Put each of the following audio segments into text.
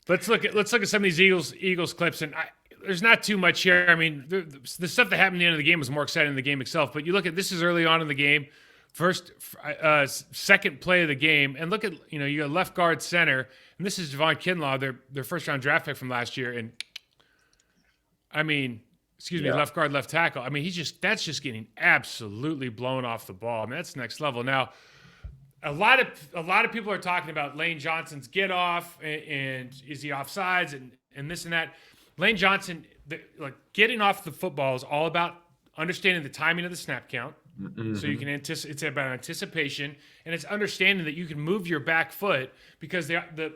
let's look at some of these Eagles clips, and there's not too much here. I mean, the stuff that happened at the end of the game was more exciting than the game itself. But you look at this is early on in the game, second play of the game, and look at you got left guard center, and this is Javon Kinlaw, their first round draft pick from last year, and I mean, left guard, left tackle. I mean, that's just getting absolutely blown off the ball. I mean, that's next level. Now, a lot of people are talking about Lane Johnson's get off and is he offsides and this and that. Lane Johnson, getting off the football is all about understanding the timing of the snap count. Mm-hmm. So you can it's about anticipation, and it's understanding that you can move your back foot because the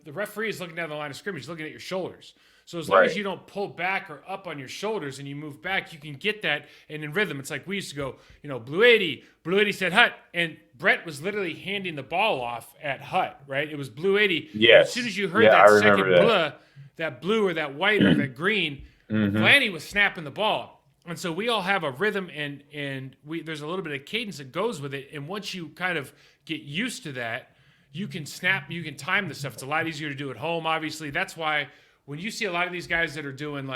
referee is looking down the line of scrimmage, he's looking at your shoulders. So as long as you don't pull back or up on your shoulders and you move back, you can get that. And in rhythm, it's like we used to go, Blue 80 said Hut. And Brett was literally handing the ball off at Hut, right? It was Blue 80. Yes. As soon as you heard that second that blue or that white or that green, Lanny was snapping the ball. And so we all have a rhythm and there's a little bit of cadence that goes with it. And once you kind of get used to that, you can time this stuff. It's a lot easier to do at home, obviously. That's why when you see a lot of these guys that are doing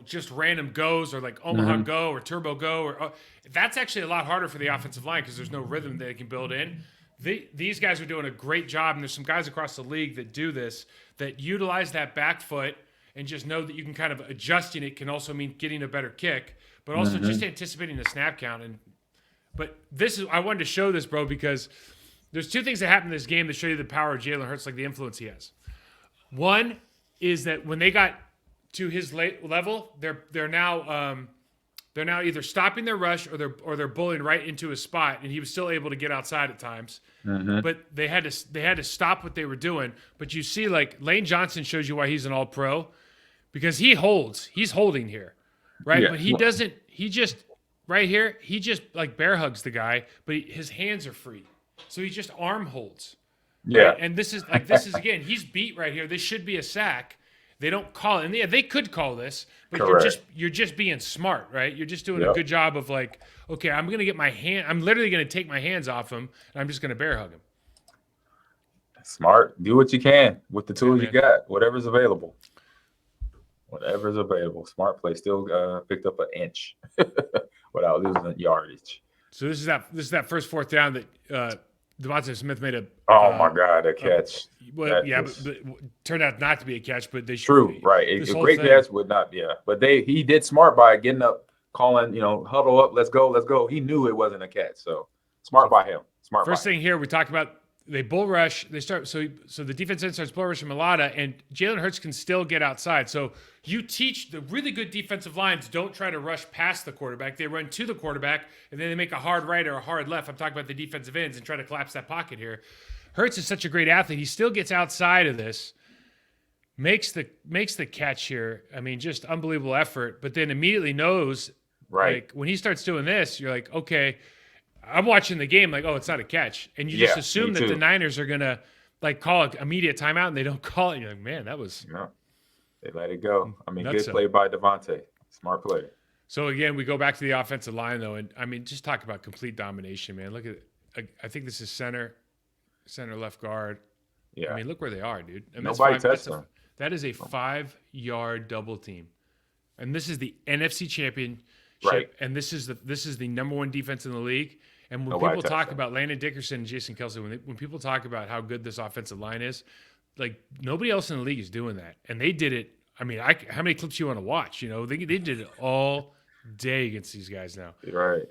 just random goes or like Omaha Go or Turbo Go, or that's actually a lot harder for the offensive line because there's no rhythm that they can build in. These guys are doing a great job, and there's some guys across the league that do this, that utilize that back foot and just know that you can kind of adjusting it can also mean getting a better kick, but also just anticipating the snap count. But I wanted to show this, bro, because there's two things that happen in this game that show you the power of Jalen Hurts, like the influence he has. One is that when they got to his level, they're now either stopping their rush or they're bullying right into his spot, and he was still able to get outside at times. But they had to stop what they were doing. But you see, like Lane Johnson shows you why he's an All-Pro, because he's holding here, right? Yeah. But he doesn't. He just right here. He just like bear hugs the guy, but his hands are free, so he just arm holds. Yeah, right? And this is again, he's beat right here. This should be a sack. They don't call it. And yeah, they could call this, but you're just being smart, right? You're just doing a good job of like, okay, I'm literally going to take my hands off him, and I'm just going to bear hug him. Smart. Do what you can with the tools you got, whatever's available. Smart play. Still picked up an inch without losing yardage. So this is that first fourth down that Devontae Smith made a. Oh my God, a catch! But turned out not to be a catch. But they should. True, right? A great catch would not. Yeah, but he did smart by getting up, calling, huddle up, let's go. He knew it wasn't a catch, so smart by him. First thing here, we talked about they bull rush. They start so the defense end starts bull rushing Mulata, and Jalen Hurts can still get outside. So you teach the really good defensive lines, don't try to rush past the quarterback. They run to the quarterback, and then they make a hard right or a hard left. I'm talking about the defensive ends and try to collapse that pocket here. Hurts is such a great athlete. He still gets outside of this, makes the catch here. I mean, just unbelievable effort. But then immediately knows, like when he starts doing this, you're like, okay, I'm watching the game like, oh, it's not a catch. And you just assume that the Niners are going to like call an immediate timeout, and they don't call it. You're like, man, that was. No, they let it go. I mean, good play by Devontae. Smart play. So, again, we go back to the offensive line, though. And, I mean, just talk about complete domination, man. Look at I think this is center left guard. Yeah. I mean, look where they are, dude. And nobody touched them. That is a 5-yard double team. And this is the NFC Championship. Right. And this is the number one defense in the league. And when people talk about Landon Dickerson and Jason Kelce, when people talk about how good this offensive line is, like nobody else in the league is doing that. And they did it. I mean, how many clips you want to watch? They did it all day against these guys now. Right.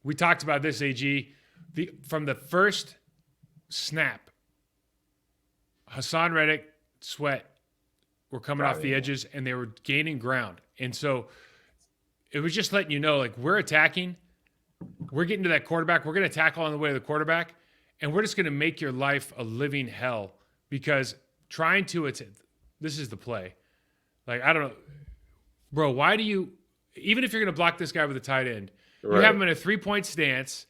We talked about this, AG. From the first snap, Hassan Reddick, Sweat were coming off the edges, and they were gaining ground. And so it was just letting you know, like, we're attacking. We're getting to that quarterback. We're going to tackle on the way to the quarterback, and we're just going to make your life a living hell because trying to this is the play. Like, I don't know. Bro, why do you – even if you're going to block this guy with a tight end, you have him in a 3-point stance.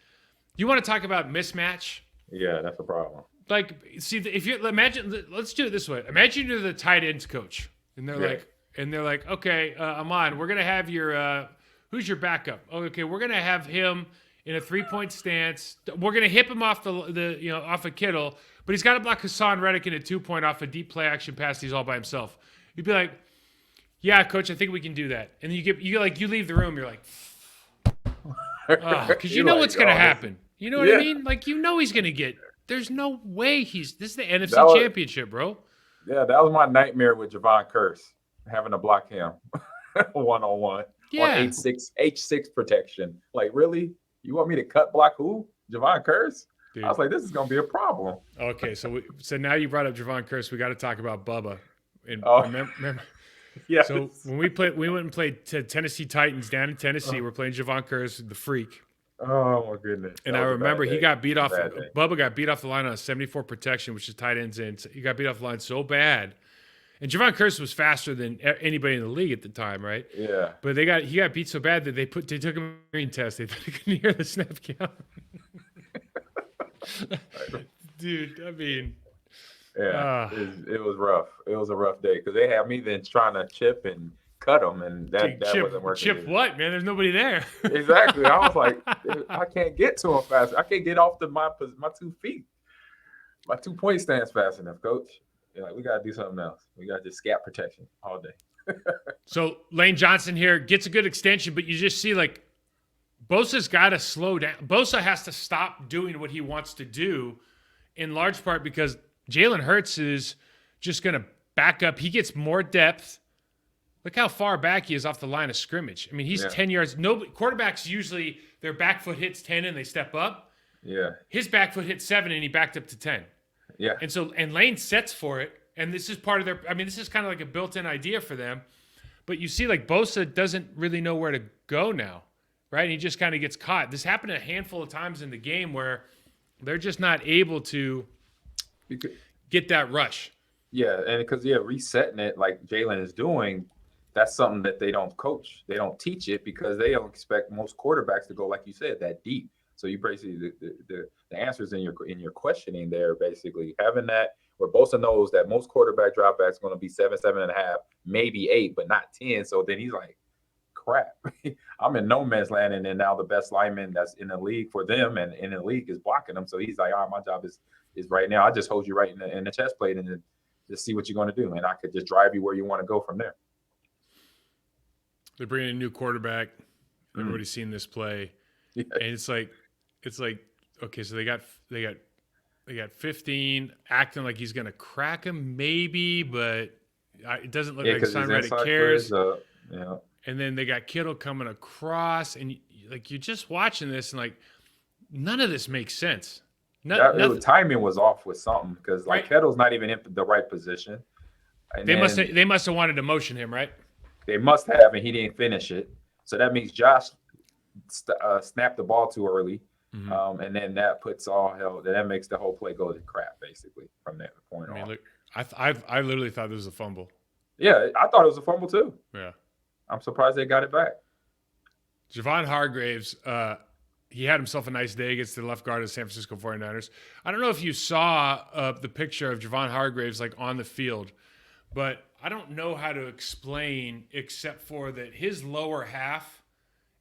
You want to talk about mismatch? Yeah, that's a problem. Like, see, if you imagine – let's do it this way. Imagine you're the tight ends coach, and they're like, okay, Amon, we're going to have your who's your backup? Oh, okay, we're going to have him in a 3-point stance. We're going to hip him off off of Kittle, but he's got to block Hassan Reddick in a 2-point off a deep play action pass. He's all by himself. You'd be like, yeah, coach, I think we can do that. And then you leave the room. You're like, because you know what's going to happen. You know what I mean? Like, he's going to get. There's no way this is the NFC Championship, bro. Yeah, that was my nightmare with Javon Curse, having to block him one-on-one on H6 protection. Like, really? You want me to cut block who? Javon Curse? Dude. I was like, this is going to be a problem. Okay, so now you brought up Javon Curse. We got to talk about Bubba. And remember, yeah. So when we went and played Tennessee Titans down in Tennessee, we're playing Javon Curse, the freak. Oh my goodness! And I remember he got beat off. Bubba got beat off the line on a 74 protection, which is tight ends in. He got beat off the line so bad. And Javon Curse was faster than anybody in the league at the time, right? Yeah. But he got beat so bad that they took him a green test. They couldn't hear the snap count. Dude, I mean. Yeah, it was rough. It was a rough day because they had me then trying to chip and cut them, and that wasn't working. Chip either. What, man? There's nobody there. Exactly. I was like, I can't get to him fast. I can't get off my 2 feet, my 2-point stance fast enough, coach. You're like, we got to do something else. We got to just gap protection all day. So Lane Johnson here gets a good extension, but you just see like Bosa's got to slow down. Bosa has to stop doing what he wants to do, in large part because Jalen Hurts is just going to back up. He gets more depth. Look how far back he is off the line of scrimmage. I mean, he's 10 yards. Quarterbacks usually their back foot hits 10 and they step up. Yeah. His back foot hit 7 and he backed up to 10. Yeah. And Lane sets for it. And this is part of this is kind of like a built-in idea for them. But you see, like, Bosa doesn't really know where to go now, right? And he just kind of gets caught. This happened a handful of times in the game where they're just not able to get that rush. Yeah, and because resetting it like Jalen is doing, that's something that they don't coach. They don't teach it because they don't expect most quarterbacks to go, like you said, that deep. So you basically the answers in your questioning there, basically having that where Bosa knows that most quarterback dropbacks are going to be 7, 7.5, maybe 8, but not 10. So then he's like, crap, I'm in no man's land, and then now the best lineman that's in the league for them and in the league is blocking them. So he's like, all right, my job is right now. I just hold you right in the chest plate and then just see what you're going to do, and I could just drive you where you want to go from there. They're bringing a new quarterback. Everybody's seen this play, and it's like, okay, so they got 15 acting like he's going to crack him, maybe, but it doesn't look like Hassan Reddick cares. And then they got Kittle coming across, and like you're just watching this, and like none of this makes sense. The timing was off with something because Kittle's not even in the right position. And they must have wanted to motion him, right? They must have, and he didn't finish it. So that means Josh snapped the ball too early, and then that puts all hell. That makes the whole play go to crap, basically, from that point on. Look, I literally thought this was a fumble. Yeah, I thought it was a fumble too. Yeah, I'm surprised they got it back. Javon Hargraves, he had himself a nice day against the left guard of the San Francisco 49ers. I don't know if you saw the picture of Javon Hargraves like on the field, but I don't know how to explain except for that his lower half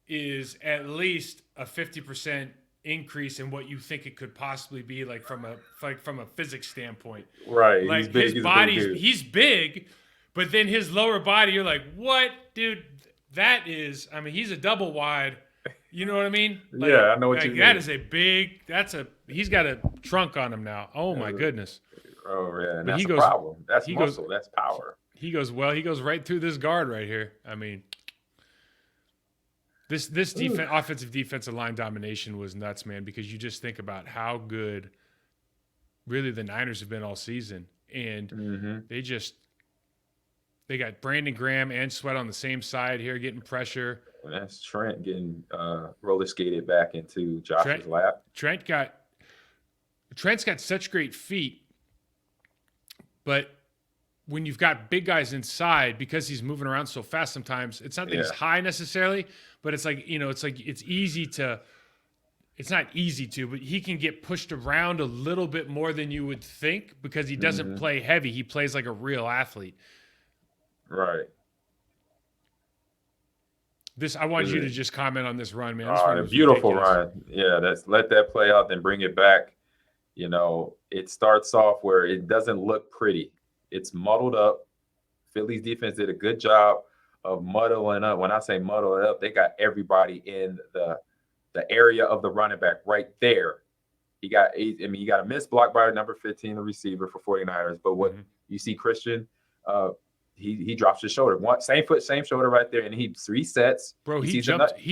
is at least a 50% increase in what you think it could possibly be, like from a physics standpoint. Right. Like he's big, his body, he's big, but then his lower body, you're like, what, dude? That is, I mean, he's a double wide. You know what I mean? Like, yeah, I know what you mean. That is he's got a trunk on him now. Oh my goodness. Oh yeah, and that's a problem. That's muscle. That's power. He goes right through this guard right here. I mean, this offensive defensive line domination was nuts, man, because you just think about how good really the Niners have been all season. And they got Brandon Graham and Sweat on the same side here getting pressure. And that's Trent getting roller skated back into Josh's lap. Trent's got such great feet, but when you've got big guys inside, because he's moving around so fast sometimes, it's not that he's high necessarily, but it's like, it's easy to – it's not easy to, but he can get pushed around a little bit more than you would think because he doesn't play heavy. He plays like a real athlete. Right. I want you to just comment on this run, man. A beautiful run. Yeah, let that play out, then bring it back. It starts off where it doesn't look pretty. It's muddled up. Philly's defense did a good job of muddling up. When I say muddle up, they got everybody in the area of the running back right there. You got a missed block by number 15, the receiver for 49ers. But what you see Christian, he drops his shoulder. Same foot, same shoulder right there, and he resets. Bro, he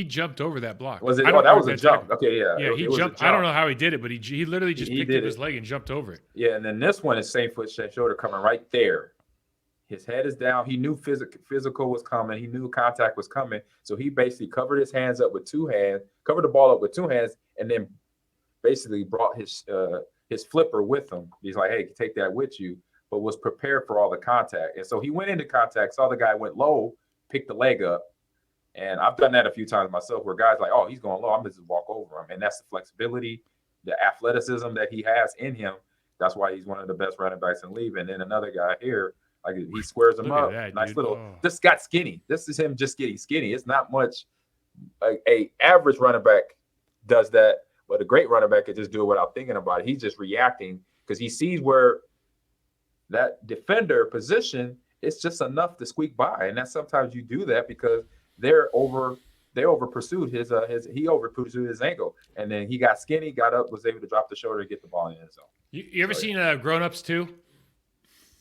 jumped over that block. Was it? Oh, that was a jump. Okay, yeah. Yeah, he jumped. I don't know how he did it, but he literally just picked up his leg and jumped over it. Yeah, and then this one is same foot, same shoulder coming right there. His head is down. He knew physical was coming. He knew contact was coming. So he basically covered his hands up with two hands, covered the ball up with two hands, and then basically brought his flipper with him. He's like, hey, take that with you, but was prepared for all the contact. And so he went into contact, saw the guy went low, picked the leg up. And I've done that a few times myself where guys like, oh, he's going low, I'm going to just walk over him. And that's the flexibility, the athleticism that he has in him. That's why he's one of the best running backs in the league. And then another guy here, like he squares him up. That, nice dude. little. Oh. This got skinny. This is him just getting skinny. It's not much. A average running back does that, but a great running back could just do it without thinking about it. He's just reacting because he sees where that defender position. It's just enough to squeak by, and that's sometimes you do that because they over pursued he over pursued his ankle, and then he got skinny, got up, was able to drop the shoulder and get the ball in the end zone. You ever seen Grown Ups 2?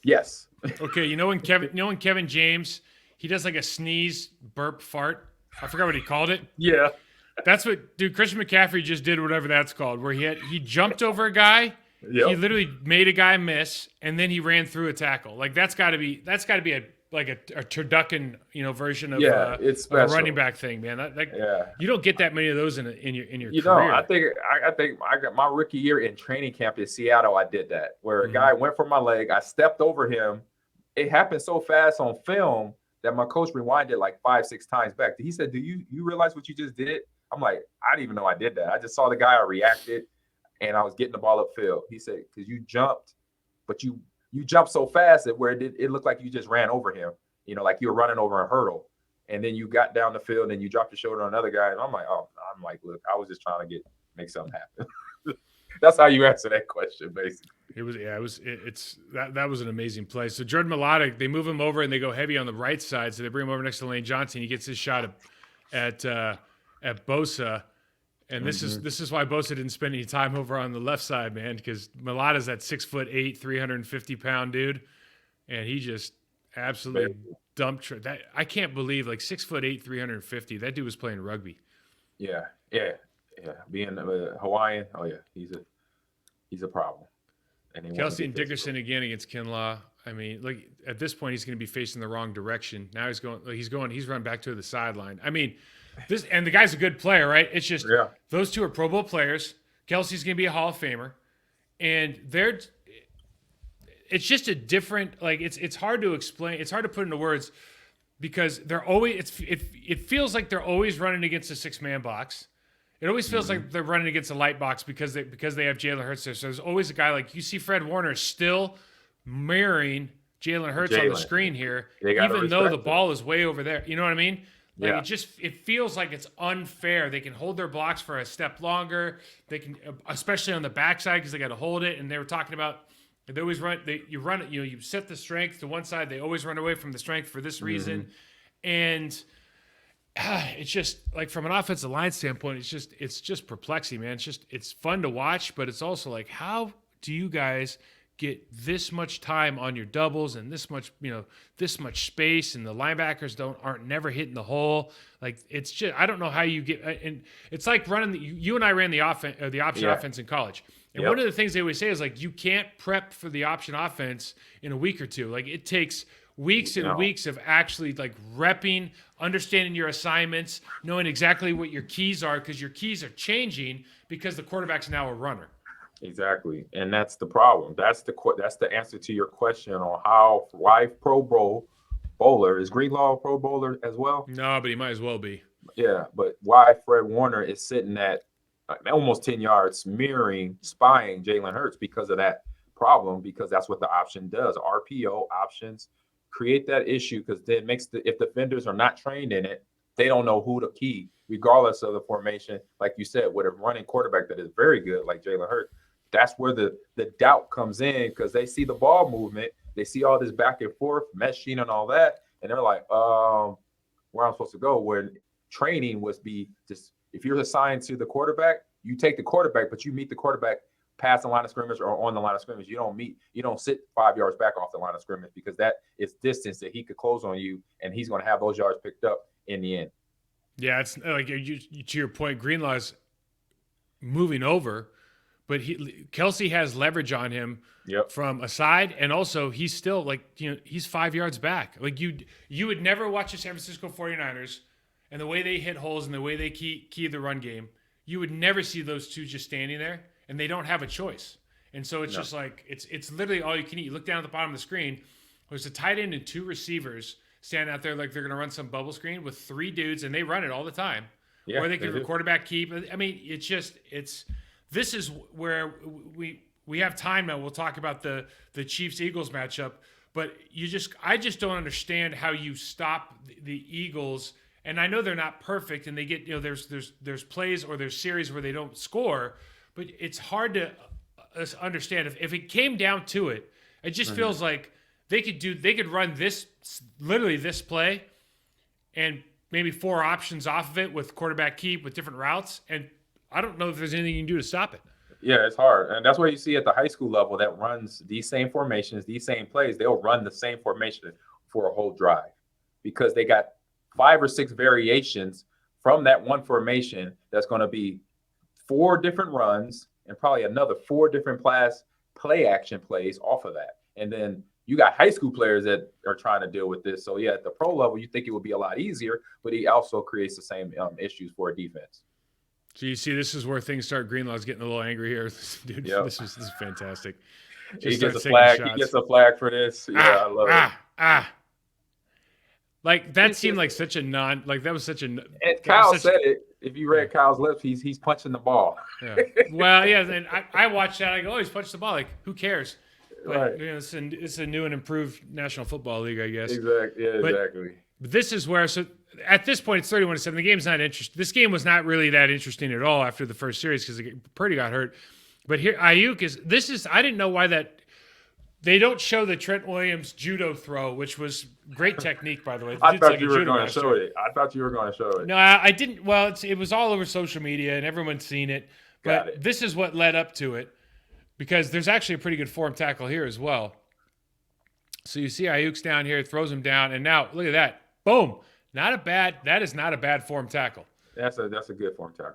Yes. Okay, when Kevin James, he does like a sneeze, burp, fart. I forgot what he called it. Yeah. That's what Christian McCaffrey just did, whatever that's called, where he jumped over a guy. Yep. He literally made a guy miss, and then he ran through a tackle. Like that's got to be a turducken, version of it's a running back thing, man. You don't get that many of those in your career. I think I got my rookie year in training camp in Seattle. I did that where a guy went for my leg. I stepped over him. It happened so fast on film that my coach rewinded like 5-6 times back. He said, "Do you realize what you just did?" I'm like, I didn't even know I did that. I just saw the guy. I reacted, and I was getting the ball upfield. He said, "Because you jumped, but you jumped so fast that where it looked like you just ran over him. Like you were running over a hurdle, and then you got down the field and you dropped your shoulder on another guy." And I'm like, look, I was just trying to make something happen. That's how you answer that question, basically. That was an amazing play. So Jordan Mailata, they move him over and they go heavy on the right side. So they bring him over next to Lane Johnson. He gets his shot at Bosa. And this is why Bosa didn't spend any time over on the left side, man, because Mailata's that 6'8", 350-pound dude, and he just absolutely dumped that. I can't believe 6'8", 350. That dude was playing rugby. Yeah. Being Hawaiian, oh yeah, he's a problem. And Kelsey and Dickerson again against Kinlaw. I mean, at this point, he's going to be facing the wrong direction. Now he's run back to the sideline. I mean. And the guy's a good player, right? It's just those two are Pro Bowl players. Kelsey's going to be a Hall of Famer, and it's just a different. It's hard to explain. It's hard to put into words because they're always. It feels like they're always running against a 6-man box. It always feels like they're running against a light box because they have Jalen Hurts there. So there's always a guy like you see Fred Warner still mirroring Jalen Hurts on the screen here, even though the ball is way over there. You know what I mean? It feels like it's unfair. They can hold their blocks for a step longer. They can, especially on the backside, because they got to hold it. And they were talking about they always run. You set the strength to one side. They always run away from the strength for this reason. And it's just from an offensive line standpoint, it's just perplexing, man. It's fun to watch, but it's also how do you guys get this much time on your doubles and this much space, and the linebackers aren't never hitting the hole. It's just, I don't know how you get, and it's like running you and I ran the offense or the option offense in college. And one of the things they always say is you can't prep for the option offense in a week or two. It takes weeks and weeks of actually repping, understanding your assignments, knowing exactly what your keys are, because your keys are changing because the quarterback's now a runner. Exactly, and that's the problem. That's the answer to your question on why Pro Bowl bowler is Greenlaw a Pro Bowler as well? No, but he might as well be. Yeah, but why Fred Warner is sitting at almost 10 yards, spying Jalen Hurts because of that problem? Because that's what the option does. RPO options create that issue because then it makes if defenders are not trained in it, they don't know who to key, regardless of the formation. Like you said, with a running quarterback that is very good, like Jalen Hurts. that's where the doubt comes in, because they see the ball movement, they see all this back and forth meshing and all that, and they're like, where I'm supposed to go? Where training was be just, if you're assigned to the quarterback, you take the quarterback, but you meet the quarterback past the line of scrimmage or on the line of scrimmage. You don't sit 5 yards back off the line of scrimmage, because that is distance that he could close on you, and he's going to have those yards picked up in the end. Yeah, it's like to your point, Greenlaw's moving over, but Kelsey has leverage on him from a side, and also he's still like, he's 5 yards back. Like you would never watch the San Francisco 49ers and the way they hit holes and the way they key the run game. You would never see those two just standing there, and they don't have a choice. And so it's just like it's literally all you can eat. You look down at the bottom of the screen, there's a tight end and 2 receivers standing out there like they're going to run some bubble screen with 3 dudes, and they run it all the time. Yeah, or they can quarterback keep. I mean, this is where we have time now. We'll talk about the Chiefs-Eagles matchup, but I just don't understand how you stop the Eagles. And I know they're not perfect, and they get, there's plays or there's series where they don't score, but it's hard to understand if it came down to it. It just feels like they could run literally this play and maybe 4 options off of it with quarterback keep with different routes, and I don't know if there's anything you can do to stop it. Yeah, it's hard. And that's what you see at the high school level that runs these same formations, these same plays. They'll run the same formation for a whole drive because they got 5 or 6 variations from that one formation that's going to be 4 different runs and probably another 4 different play action plays off of that. And then you got high school players that are trying to deal with this. So, yeah, at the pro level, you think it would be a lot easier, but he also creates the same issues for a defense. So you see, this is where things start. Greenlaw's getting a little angry here. Dude, this is fantastic. He gets a flag. He gets a flag for this. Yeah, I love it. Like, that seemed like such a that was such a. And Kyle said it. If you read Kyle's lips, he's punching the ball. Yeah. Well, yeah, and I watched that. I go, he's punched the ball. Like, who cares? But, right. It's a new and improved National Football League, I guess. Exactly. Yeah, exactly. But this is where, so at this point, it's 31-7. The game's not interesting. This game was not really that interesting at all after the first series because Purdy got hurt. But here, Ayuk I didn't know why that. They don't show the Trent Williams judo throw, which was great technique, by the way. I thought you were going to show it. No, I didn't. Well, it was all over social media, and everyone's seen it. But this is what led up to it, because there's actually a pretty good form tackle here as well. So you see Ayuk's down here, throws him down, and now look at that. Boom. That is not a bad form tackle. That's a good form tackle.